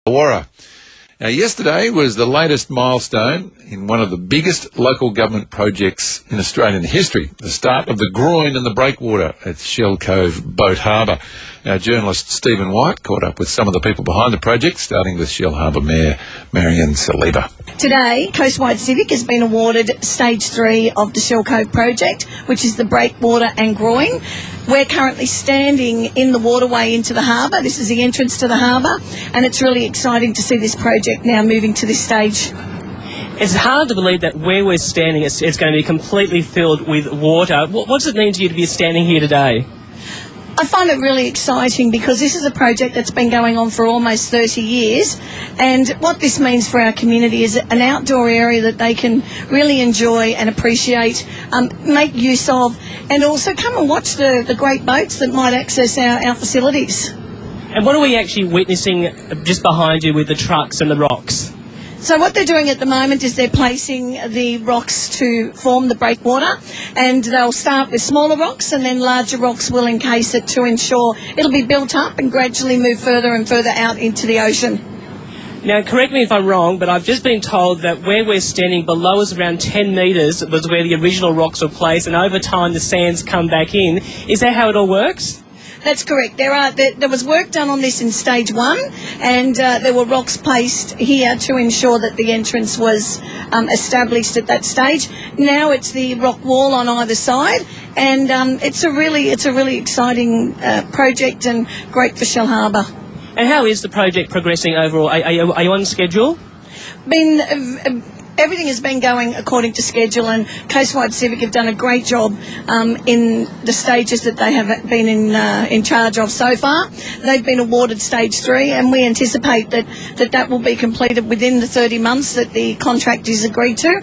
Illawarra. Now, yesterday was the latest milestone in one of the biggest local government projects in Australian history, the start of the Groyne and the Breakwater at Shell Cove Boat Harbour. Our journalist Stephen White caught up with some of the people behind the project, starting with Shell Harbour Mayor Marion Saliba. Today, Coastwide Civic has been awarded Stage 3 of the Shell Cove project, which is the Breakwater and Groyne. We're currently standing in the waterway into the harbour. This is the entrance to the harbour, and it's really exciting to see this project now moving to this stage. It's hard to believe that where we're standing it's going to be completely filled with water. What does it mean to you to be standing here today? I find it really exciting because this is a project that's been going on for almost 30 years, and what this means for our community is an outdoor area that they can really enjoy and appreciate, make use of, and also come and watch the great boats that might access our facilities. And what are we actually witnessing just behind you with the trucks and the rocks? So what they're doing at the moment is they're placing the rocks to form the breakwater, and they'll start with smaller rocks and then larger rocks will encase it to ensure it'll be built up and gradually move further and further out into the ocean. Now, correct me if I'm wrong, but I've just been told that where we're standing below us around 10 metres was where the original rocks were placed, and over time the sands come back in. Is that how it all works? That's correct. There was work done on this in stage 1, and there were rocks placed here to ensure that the entrance was established at that stage. Now it's the rock wall on either side, and it's a really exciting project and great for Shell Harbour. And how is the project progressing overall? Are you on schedule? Everything has been going according to schedule, and Coastwide Civic have done a great job in the stages that they have been in charge of so far. They've been awarded Stage 3, and we anticipate that will be completed within the 30 months that the contract is agreed to.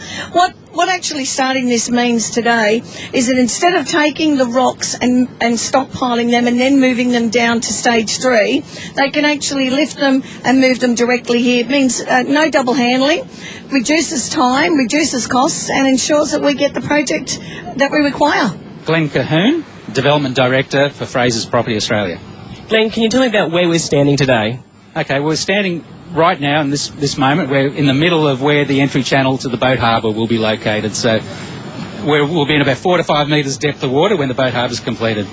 What actually starting this means today is that instead of taking the rocks and stockpiling them and then moving them down to Stage 3, they can actually lift them and move them directly here. It means no double handling, reduces time, reduces costs, and ensures that we get the project that we require. Glenn Cahoon, Development Director for Fraser's Property Australia. Glenn, can you tell me about where we're standing today? Okay, we're standing right now in this moment. We're in the middle of where the entry channel to the boat harbour will be located. So we'll be in about 4 to 5 metres depth of water when the boat harbour is completed.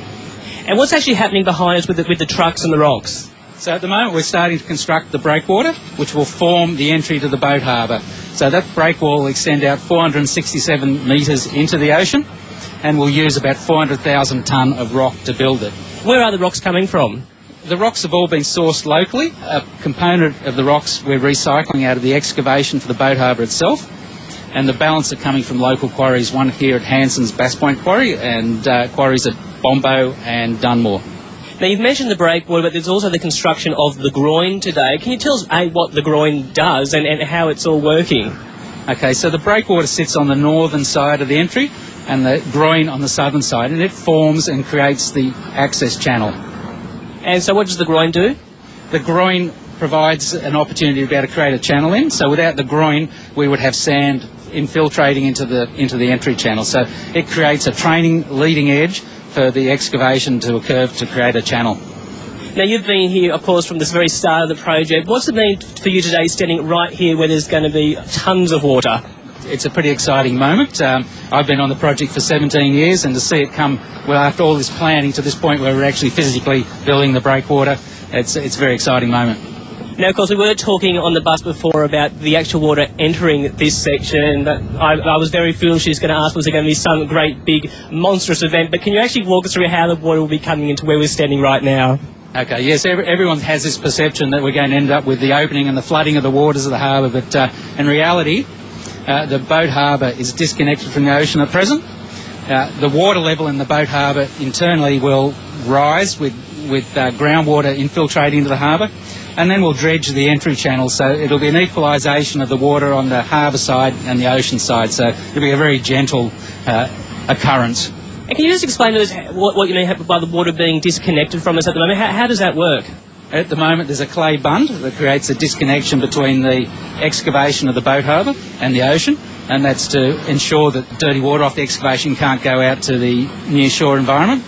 And what's actually happening behind us with the trucks and the rocks? So at the moment we're starting to construct the breakwater, which will form the entry to the boat harbour. So that breakwall will extend out 467 metres into the ocean, and will use about 400,000 tonne of rock to build it. Where are the rocks coming from? The rocks have all been sourced locally. A component of the rocks we're recycling out of the excavation for the boat harbour itself, and the balance are coming from local quarries, one here at Hanson's Bass Point Quarry, and quarries at Bombo and Dunmore. Now, you've mentioned the breakwater, but there's also the construction of the Groyne today. Can you tell us, what the Groyne does and how it's all working? Okay, so the breakwater sits on the northern side of the entry and the Groyne on the southern side, and it forms and creates the access channel. And so what does the Groyne do? The Groyne provides an opportunity to be able to create a channel in. So without the Groyne, we would have sand infiltrating into the entry channel. So it creates a training leading edge for the excavation to occur to create a channel. Now, you've been here, of course, from the very start of the project. What's it mean for you today, standing right here where there's going to be tons of water? It's a pretty exciting moment. I've been on the project for 17 years, and to see it come, well, after all this planning, to this point where we're actually physically building the breakwater, it's a very exciting moment. Now, of course, we were talking on the bus before about the actual water entering this section. I was very foolish. She's going to ask, was there going to be some great, big, monstrous event? But can you actually walk us through how the water will be coming into where we're standing right now? Okay, yes, everyone has this perception that we're going to end up with the opening and the flooding of the waters of the harbour, but in reality, the boat harbour is disconnected from the ocean at present. The water level in the boat harbour internally will rise with groundwater infiltrating into the harbour, and then we'll dredge the entry channel, so it'll be an equalisation of the water on the harbour side and the ocean side, so it'll be a very gentle occurrence. And can you just explain to us what you mean by the water being disconnected from us at the moment? How does that work? At the moment there's a clay bund that creates a disconnection between the excavation of the boat harbour and the ocean, and that's to ensure that dirty water off the excavation can't go out to the near shore environment.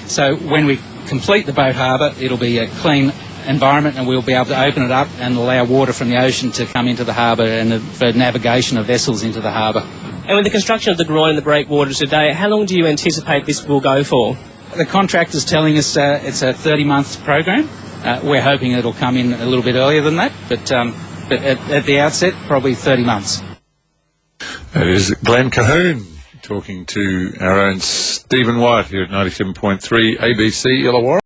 So when we complete the boat harbour, it'll be a clean environment, and we'll be able to open it up and allow water from the ocean to come into the harbour and for navigation of vessels into the harbour. And with the construction of the Groyne and the breakwater today, how long do you anticipate this will go for? The contractor's telling us it's a 30-month program. We're hoping it'll come in a little bit earlier than that, but at the outset, probably 30 months. That is Glenn Cahoon talking to our own Stephen White here at 97.3 ABC Illawarra.